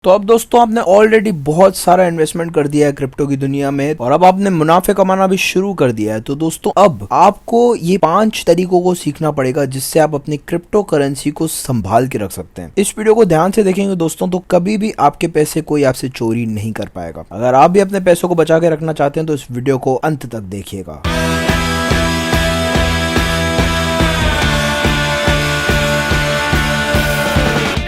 तो अब दोस्तों आपने ऑलरेडी बहुत सारा इन्वेस्टमेंट कर दिया है क्रिप्टो की दुनिया में और अब आपने मुनाफे कमाना भी शुरू कर दिया है। तो दोस्तों अब आपको ये 5 तरीकों को सीखना पड़ेगा जिससे आप अपनी क्रिप्टो करेंसी को संभाल के रख सकते हैं। इस वीडियो को ध्यान से देखेंगे दोस्तों तो कभी भी आपके पैसे कोई आपसे चोरी नहीं कर पाएगा। अगर आप भी अपने पैसों को बचा के रखना चाहते हैं तो इस वीडियो को अंत तक देखिएगा।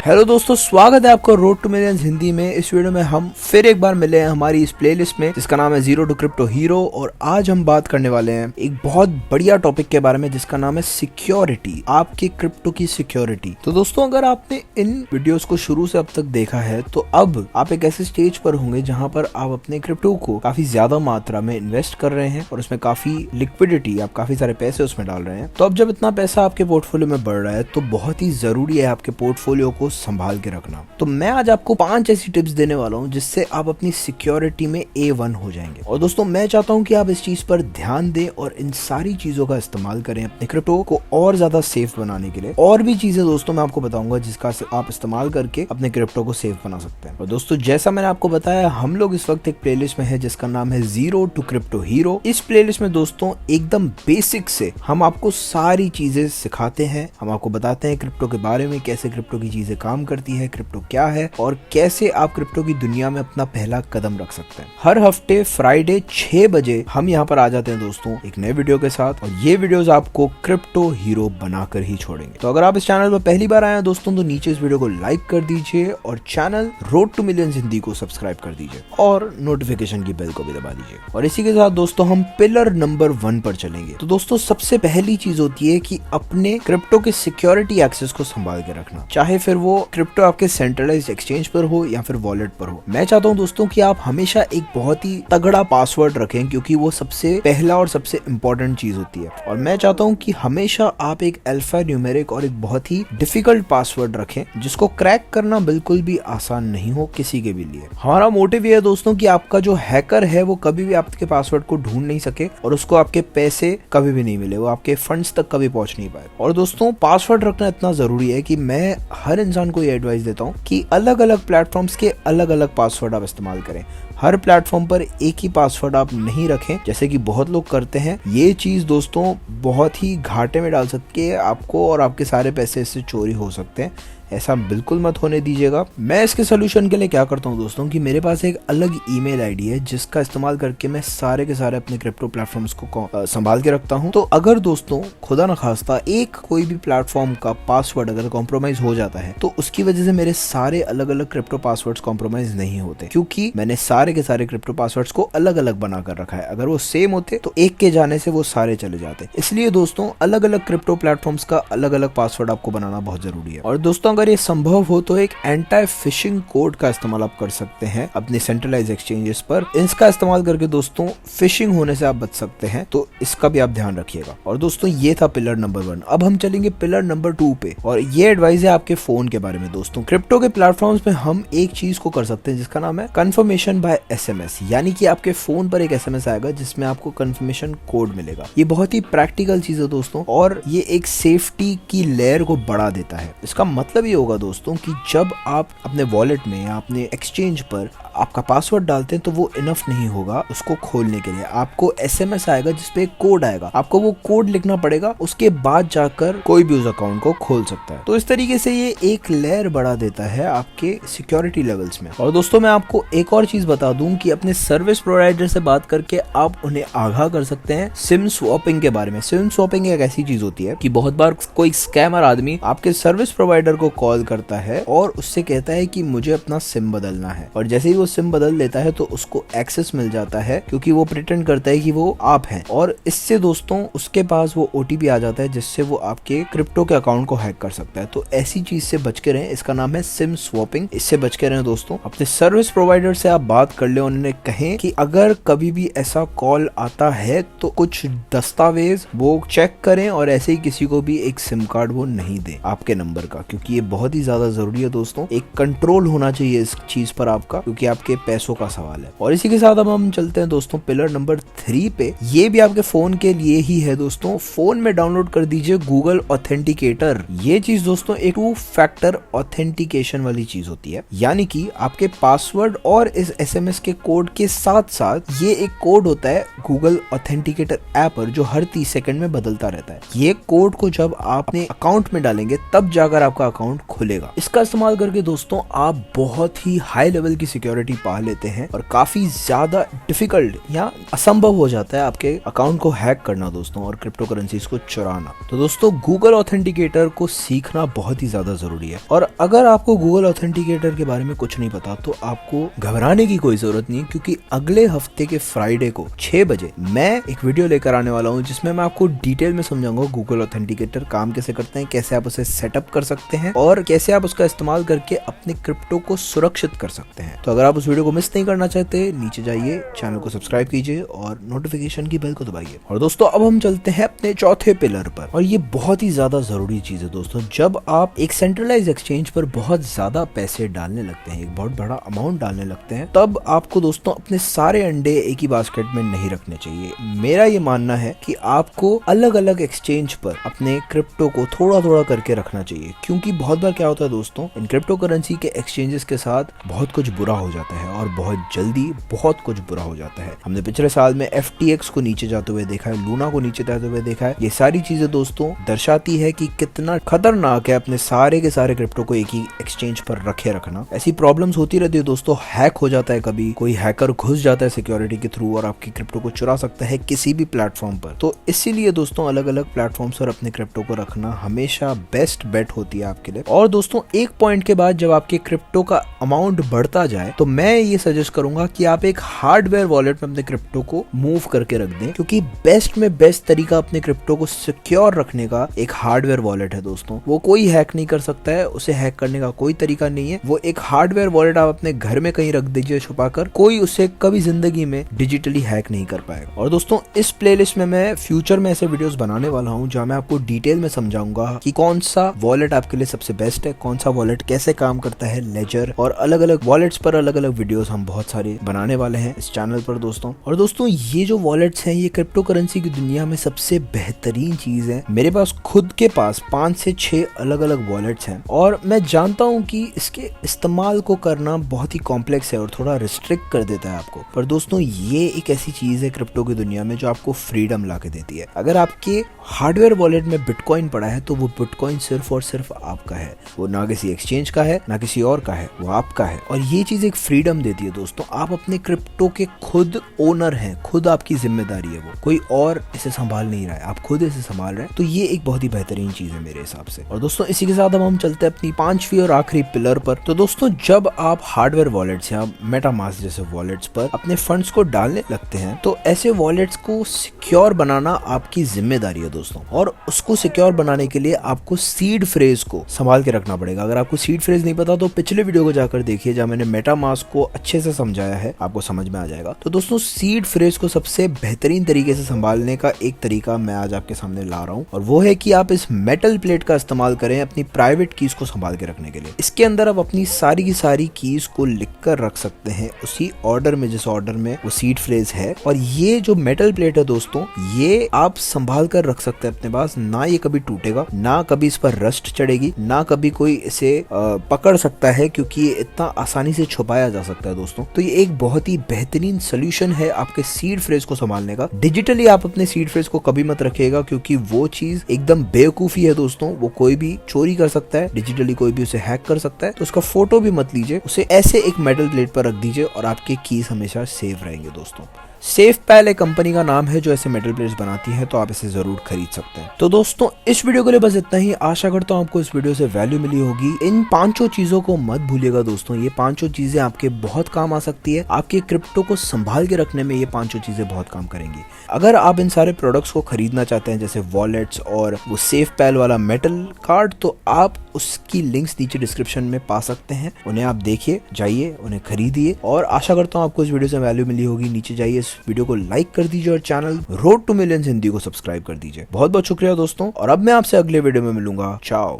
हेलो दोस्तों, स्वागत है आपका रोड टू मिलियंस हिंदी में। इस वीडियो में हम फिर एक बार मिले हैं हमारी इस प्लेलिस्ट में जिसका नाम है जीरो टू क्रिप्टो हीरो। और आज हम बात करने वाले हैं एक बहुत बढ़िया टॉपिक के बारे में जिसका नाम है सिक्योरिटी, आपके क्रिप्टो की सिक्योरिटी। तो दोस्तों अगर आपने इन वीडियोस को शुरू से अब तक देखा है तो अब आप एक ऐसे स्टेज पर होंगे जहां पर आप अपने क्रिप्टो को काफी ज्यादा मात्रा में इन्वेस्ट कर रहे हैं और उसमें काफी लिक्विडिटी, आप काफी सारे पैसे उसमें डाल रहे हैं। तो अब जब इतना पैसा आपके पोर्टफोलियो में बढ़ रहा है तो बहुत ही जरूरी है आपके पोर्टफोलियो को संभाल के रखना। तो मैं आज आपको 5 ऐसी टिप्स देने वाला हूं जिससे आप अपनी सिक्योरिटी में A1 हो जाएंगे। और दोस्तों मैं चाहता हूं कि आप इस चीज पर ध्यान दें और इन सारी चीजों का इस्तेमाल करें अपने क्रिप्टो को और ज्यादा सेफ बनाने के लिए। और भी चीजें दोस्तों मैं आपको बताऊंगा जिसका आप इस्तेमाल करके अपने क्रिप्टो को सेफ बना सकते हैं। और दोस्तों जैसा मैंने आपको बताया, हम लोग इस वक्त एक प्लेलिस्ट में है जिसका नाम है जीरो टू क्रिप्टो हीरो। इस प्लेलिस्ट में दोस्तों एकदम बेसिक से हम आपको सारी चीजें सिखाते हैं। हम आपको बताते हैं क्रिप्टो के बारे में, कैसे क्रिप्टो की चीजें काम करती है, क्रिप्टो क्या है और कैसे आप क्रिप्टो की दुनिया में अपना पहला कदम रख सकते हैं। हर हफ्ते फ्राइडे 6 बजे हम यहाँ पर आ जाते हैं दोस्तों एक नए वीडियो के साथ, और ये वीडियोस आपको क्रिप्टो हीरो बनाकर ही छोड़ेंगे। तो अगर आप इस चैनल पर पहली बार आए हैं दोस्तों तो नीचे इस वीडियो को लाइक कर दीजिए और channel road to millions Hindi को सब्सक्राइब कर दीजिए और नोटिफिकेशन की बेल को भी दबा दीजिए। और इसी के साथ दोस्तों हम पिलर नंबर 1 पर चलेंगे। तो दोस्तों सबसे पहली चीज होती है कि अपने क्रिप्टो के सिक्योरिटी एक्सेस को संभाल के रखना, चाहे फिर वो क्रिप्टो आपके सेंट्रलाइज्ड एक्सचेंज पर हो या फिर वॉलेट पर हो। मैं चाहता हूं दोस्तों कि आप हमेशा एक बहुत ही तगड़ा पासवर्ड रखें क्योंकि वो सबसे पहला और सबसे इंपॉर्टेंट चीज होती है। और मैं चाहता हूं कि हमेशा आप एक अल्फा न्यूमेरिक और एक बहुत ही डिफिकल्ट पासवर्ड रखें जिसको क्रैक करना बिल्कुल भी आसान नहीं हो किसी के भी लिए। हमारा मोटिव ये है दोस्तों कि आपका जो हैकर है वो कभी भी आपके पासवर्ड को ढूंढ नहीं सके और उसको आपके पैसे कभी भी नहीं मिले, वो आपके फंड्स तक कभी पहुंच नहीं पाए। और दोस्तों पासवर्ड रखना इतना जरूरी है कि मैं हर इंसान को ये एडवाइस देता हूं कि अलग अलग प्लेटफॉर्म्स के अलग अलग पासवर्ड आप इस्तेमाल करें। हर प्लेटफॉर्म पर एक ही पासवर्ड आप नहीं रखें जैसे कि बहुत लोग करते हैं। ये चीज दोस्तों बहुत ही घाटे में डाल सकती है आपको और आपके सारे पैसे इससे चोरी हो सकते हैं। ऐसा बिल्कुल मत होने दीजिएगा। मैं इसके सोल्यूशन के लिए क्या करता हूँ दोस्तों कि मेरे पास एक अलग ईमेल आईडी है जिसका इस्तेमाल करके मैं सारे के सारे अपने क्रिप्टो प्लेटफॉर्म्स को संभाल के रखता हूँ। तो अगर दोस्तों खुदा न खास्ता एक कोई भी प्लेटफॉर्म का पासवर्ड अगर कॉम्प्रोमाइज हो जाता है तो उसकी वजह से मेरे सारे अलग अलग क्रिप्टो पासवर्ड्स कॉम्प्रोमाइज नहीं होते क्योंकि मैंने सारे के सारे क्रिप्टो पासवर्ड्स को अलग अलग बना कर रखा है। अगर वो सेम होते तो एक के जाने से वो सारे चले जाते। इसलिए दोस्तों अलग अलग क्रिप्टो प्लेटफॉर्म्स का अलग अलग पासवर्ड आपको बनाना बहुत जरूरी है। और दोस्तों अगर ये संभव हो तो एक एंटी फिशिंग कोड का इस्तेमाल आप कर सकते हैं अपने सेंट्रलाइज्ड एक्सचेंजेस पर। इसका इस्तेमाल करके दोस्तों फिशिंग होने से आप बच सकते हैं, तो इसका भी आप ध्यान रखिएगा। और दोस्तों ये था पिलर नंबर 1। अब हम चलेंगे पिलर नंबर 2 पे, और ये एडवाइस है आपके फोन के बारे में। दोस्तों क्रिप्टो के प्लेटफॉर्म्स पे हम एक चीज को कर सकते हैं जिसका नाम है कंफर्मेशन बाय SMS, यानी कि आपके फोन पर एक SMS आएगा जिसमें आपको कंफर्मेशन कोड मिलेगा। ये बहुत ही प्रैक्टिकल चीज है दोस्तों और ये एक सेफ्टी की लेयर को बढ़ा देता है। इसका मतलब ये होगा दोस्तों कि जब आप अपने वॉलेट में या अपने एक्सचेंज पर आपका पासवर्ड डालते हैं तो वो इनफ नहीं होगा उसको खोलने के लिए। आपको SMS आएगा जिसपे एक कोड आएगा, आपको वो कोड लिखना पड़ेगा, उसके बाद जाकर कोई भी उस अकाउंट को खोल सकता है। तो इस तरीके से ये एक लेयर बढ़ा देता है आपके सिक्योरिटी लेवल्स में। और दोस्तों मैं आपको एक और चीज बता दूं कि अपने सर्विस प्रोवाइडर से बात करके आप उन्हें आगाह कर सकते हैं सिम स्वैपिंग के बारे में। सिम स्वैपिंग एक ऐसी चीज होती है कि बहुत बार कोई स्कैमर आदमी आपके सर्विस प्रोवाइडर को कॉल करता है और उससे कहता है कि मुझे अपना सिम बदलना है, और जैसे ही वो सिम बदल लेता है तो उसको एक्सेस मिल जाता है क्योंकि वो प्रिटेंड करता है कि वो आप हैं। और इससे दोस्तों उसके पास वो OTP आ जाता है जिससे वो आपके क्रिप्टो के अकाउंट को हैक कर सकता है। तो ऐसी चीज से बच के रहें, इसका नाम है सिम स्वैपिंग। इससे बच के रहें दोस्तों। अपने सर्विस प्रोवाइडर से आप बात कर ले, उन्होंने कहें कि अगर कभी भी ऐसा कॉल आता है तो कुछ दस्तावेज वो चेक करें और ऐसे ही किसी को भी एक सिम कार्ड वो नहीं दें आपके नंबर का, क्योंकि ये बहुत ही ज्यादा जरूरी है दोस्तों। एक कंट्रोल होना चाहिए इस चीज पर आपका, क्योंकि आपके पैसों का सवाल है। और इसी के साथ अब हम चलते हैं दोस्तों पिलर नंबर 3 पे। ये भी आपके फोन के लिए ही है दोस्तों। फोन में डाउनलोड कर दीजिए गूगल ऑथेंटिकेटर। ये चीज दोस्तों एक 2 फैक्टर ऑथेंटिकेशन वाली चीज होती है, यानी कि आपके पासवर्ड और इस SMS के कोड के साथ साथ ये एक कोड होता है गूगल ऑथेंटिकेटर ऐप पर, जो हर 30 सेकंड में बदलता रहता है। ये कोड को जब आप अपने अकाउंट में डालेंगे तब जाकर आपका अकाउंट खुलेगा। इसका इस्तेमाल करके दोस्तों आप बहुत ही हाई लेवल की सिक्योरिटी पा लेते हैं और काफी ज्यादा डिफिकल्ट या असंभव हो जाता है आपके अकाउंट को हैक करना दोस्तों, और क्रिप्टो करेंसीज को चुराना। तो दोस्तों गूगल ऑथेंटिकेटर को सीखना बहुत ही ज्यादा जरूरी है। और अगर आपको गूगल ऑथेंटिकेटर के बारे में कुछ नहीं पता तो आपको घबराने की कोई जरूरत नहीं, क्योंकि अगले हफ्ते के फ्राइडे को 6 बजे मैं एक वीडियो लेकर आने वाला हूं, जिसमें मैं आपको डिटेल में समझाऊंगा गूगल ऑथेंटिकेटर काम कैसे करते हैं, कैसे आप उसे सेटअप कर सकते हैं और कैसे आप उसका इस्तेमाल करके अपने क्रिप्टो को सुरक्षित कर सकते हैं। तो अगर आप उस वीडियो को मिस नहीं करना चाहते, नीचे जाइए, चैनल को सब्सक्राइब कीजिए और नोटिफिकेशन की बेल को दबाइए। और दोस्तों अब हम चलते हैं अपने चौथे पिलर पर, और ये बहुत ही ज्यादा जरूरी चीज है दोस्तों। जब आप एक सेंट्रलाइज एक्सचेंज पर बहुत ज्यादा पैसे डालने लगते हैं, एक बहुत बड़ा अमाउंट डालने लगते हैं, तब आपको दोस्तों अपने सारे अंडे एक ही बास्केट में नहीं रखने चाहिए। मेरा ये मानना है कि आपको अलग अलग एक्सचेंज पर अपने क्रिप्टो को थोड़ा थोड़ा करके रखना चाहिए, क्योंकि बहुत बार क्या होता है दोस्तों, इन क्रिप्टो करेंसी के एक्सचेंजेस के साथ बहुत कुछ बुरा हो जाता है और बहुत जल्दी बहुत कुछ बुरा हो जाता है। हमने पिछले साल में FTX को नीचे जाते हुए देखा है, लूना को नीचे जाते हुए देखा है। ये सारी चीजें दोस्तों दर्शाती है कि कितना खतरनाक है अपने सारे के सारे क्रिप्टो को एक ही एक्सचेंज पर रखे रखना। ऐसी प्रॉब्लम्स होती रहती है दोस्तों, हैक हो जाता है, कभी कोई हैकर घुस जाता है सिक्योरिटी के थ्रू और आपकी क्रिप्टो को चुरा सकता है किसी भी प्लेटफॉर्म पर। तो इसीलिए दोस्तों अलग अलग प्लेटफॉर्म्स पर अपने क्रिप्टो को रखना हमेशा बेस्ट बेट होती है आपके लिए। और दोस्तों एक पॉइंट के बाद जब आपके क्रिप्टो का अमाउंट बढ़ता जाए तो मैं ये सजेस्ट करूंगा कि आप एक हार्डवेयर वॉलेट में अपने क्रिप्टो को मूव करके रख दें, क्योंकि बेस्ट में बेस्ट तरीका अपने क्रिप्टो को सिक्योर रखने का एक हार्डवेयर वॉलेट है दोस्तों। वो कोई हैक नहीं कर सकता है, उसे हैक करने का कोई तरीका नहीं है। वो एक हार्डवेयर वॉलेट आप अपने घर में कहीं रख दीजिए छुपाकर, कोई उसे कभी जिंदगी में डिजिटली हैक नहीं कर पाएगा। और दोस्तों इस प्लेलिस्ट में मैं फ्यूचर में ऐसे वीडियोस बनाने वाला हूं जहां मैं आपको डिटेल में समझाऊंगा कि कौन सा वॉलेट आपके लिए सबसे बेस्ट है, कौन सा वॉलेट कैसे काम करता है, लेजर और अलग अलग वॉलेट्स पर अलग अलग वीडियोस हम बहुत सारे बनाने वाले हैं इस चैनल पर दोस्तों। और दोस्तों ये जो वॉलेट्स हैं ये क्रिप्टो करेंसी की दुनिया में सबसे बेहतरीन चीज है। मेरे पास खुद के पास 5 से 6 अलग अलग वॉलेट्स हैं और मैं जानता हूं कि इसके इस्तेमाल को करना बहुत ही कॉम्प्लेक्स है और थोड़ा रिस्ट्रिक्ट कर देता है आपको, पर दोस्तों ये एक ऐसी चीज है क्रिप्टो की दुनिया में जो आपको फ्रीडम ला के देती है। अगर आपके हार्डवेयर वॉलेट में बिटकॉइन पड़ा है तो वो बिटकॉइन सिर्फ और सिर्फ आपका है, वो ना किसी एक्सचेंज का है ना किसी और का है, वो आपका है। और ये चीज एक फ्रीडम देती है दोस्तों। आप अपने क्रिप्टो के खुद ओनर हैं, खुद आपकी जिम्मेदारी है, वो कोई और इसे संभाल नहीं रहा है, आप खुद इसे संभाल रहे हैं। तो ये एक बहुत ही बेहतरीन चीज है मेरे हिसाब से। और दोस्तों इसी के साथ अब हम चलते हैं अपनी 5वीं और आखिरी पिलर पर। तो दोस्तों जब आप हार्डवेयर वॉलेट्स या मेटामास्क जैसे वॉलेट्स पर अपने फंड्स को डालने लगते हैं तो ऐसे वॉलेट्स को सिक्योर बनाना आपकी जिम्मेदारी है दोस्तों। और उसको सिक्योर बनाने के लिए आपको सीड फ्रेज को संभाल के रखना पड़ेगा। अगर आपको सीड फ्रेज नहीं पता तो पिछले वीडियो को जाकर देखिए जहां मैंने मेटामास्क को अच्छे से समझाया है, आपको समझ में आ जाएगा। तो दोस्तों सीड फ्रेज को सबसे बेहतरीन तरीके से संभालने का एक तरीका मैं आज आपके सामने ला रहा हूँ, और वो है कि आप इस मेटल प्लेट का इस्तेमाल करें अपनी प्राइवेट कीज को संभाल के रखने के लिए। इसके अंदर आप अपनी सारी की सारी कीज को लिख कर रख सकते हैं उसी ऑर्डर में जिस ऑर्डर में वो सीड फ्रेज है। और ये जो मेटल प्लेट है दोस्तों ये आप संभाल कर रख सकते हैं अपने पास, ना ये कभी टूटेगा, ना कभी इस पर रस्ट चढ़ेगी, ना कभी कोई इसे पकड़ सकता है, क्योंकि ये इतना आसानी से छुपाया जा सकता है दोस्तों। तो ये एक बहुत ही बेहतरीन सोल्यूशन है आपके सीड फ्रेज को संभालने का। डिजिटली आप अपने सीड फ्रेज को कभी मत रखिएगा, क्योंकि वो चीज एकदम बेवकूफी है दोस्तों, वो कोई भी चोरी कर सकता है, डिजिटली कोई भी उसे हैक कर सकता है। तो उसका फोटो भी मत लीजिए, उसे ऐसे एक मेटल प्लेट पर रख दीजिए और आपके कीज हमेशा सेफ रहेंगे दोस्तों। सेफपैल एक कंपनी का नाम है जो ऐसे मेटल प्लेट्स बनाती है, तो आप इसे जरूर खरीद सकते हैं। तो दोस्तों इस वीडियो के लिए बस इतना ही। आशा करता हूँ आपको इस वीडियो से वैल्यू मिली होगी। इन 5 चीजों को मत भूलिएगा दोस्तों, ये 5 चीजें आपके बहुत काम आ सकती है। आपके क्रिप्टो को संभाल के रखने में ये 5 चीजें बहुत काम करेंगी। अगर आप इन सारे प्रोडक्ट्स को खरीदना चाहते हैं जैसे वॉलेट्स और वो सेफपैल वाला मेटल कार्ड, तो आप उसकी लिंक्स नीचे डिस्क्रिप्शन में पा सकते हैं। उन्हें आप देखिए, जाइए, उन्हें खरीदिए। और आशा करता हूँ आपको इस वीडियो से वैल्यू मिली होगी। नीचे जाइए, इस वीडियो को लाइक कर दीजिए और channel road to millions Hindi को सब्सक्राइब कर दीजिए। बहुत बहुत शुक्रिया दोस्तों, और अब मैं आपसे अगले वीडियो में मिलूंगा। चाओ।